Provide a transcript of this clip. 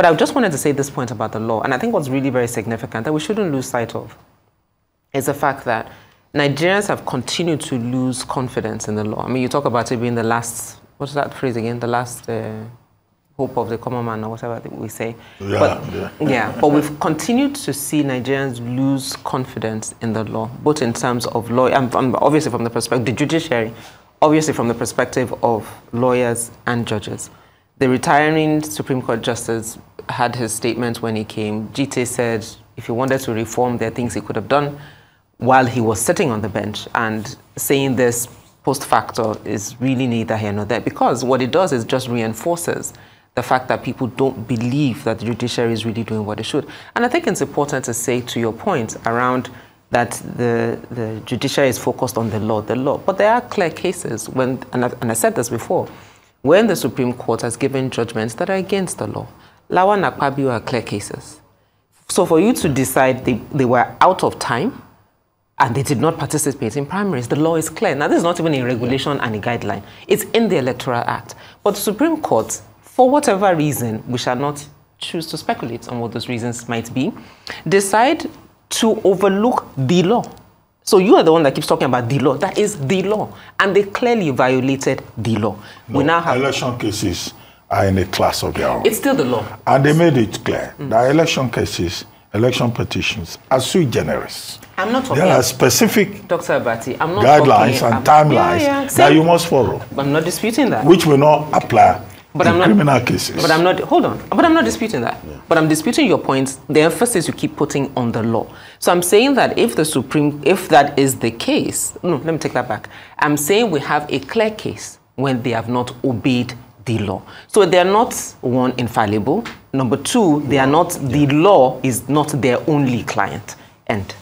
But I just wanted to say this point about the law, and I think what's really very significant that we shouldn't lose sight of is the fact that Nigerians have continued to lose confidence in the law. I mean, you talk about it being the last, what's that phrase again? The last hope of the common man, or whatever we say. But we've continued to see Nigerians lose confidence in the law, both in terms of law, and obviously from the perspective, the judiciary, obviously from the perspective of lawyers and judges. The retiring Supreme Court Justice had his statement when he came. GT said if he wanted to reform, there are things he could have done while he was sitting on the bench, and saying this post facto is really neither here nor there, because what it does is just reinforces the fact that people don't believe that the judiciary is really doing what it should. And I think it's important to say, to your point around that the judiciary is focused on the law, but there are clear cases when, and I said this before, when the Supreme Court has given judgments that are against the law. Lawan and Akpabio are clear cases. So for you to decide they were out of time and they did not participate in primaries, the law is clear. Now, this is not even a regulation and a guideline. It's in the Electoral Act. But the Supreme Court, for whatever reason, we shall not choose to speculate on what those reasons might be, decide to overlook the law. So you are the one that keeps talking about the law. That is the law. And they clearly violated the law. No, we now have election cases are in a class of their own. It's still the law. And they made it clear that election cases, election petitions are sui generis. I'm not talking. There are specific Dr. Abati, I'm not guidelines and timelines that you must follow. I'm not disputing that. Which will not apply in criminal cases. But I'm not, hold on, but I'm not disputing that. Yeah. But I'm disputing your points, the emphasis you keep putting on the law. So I'm saying that if that is the case, no, let me take that back. I'm saying we have a clear case when they have not obeyed the law. So they're not, one, infallible. Number two, they are not, the law is not their only client. End.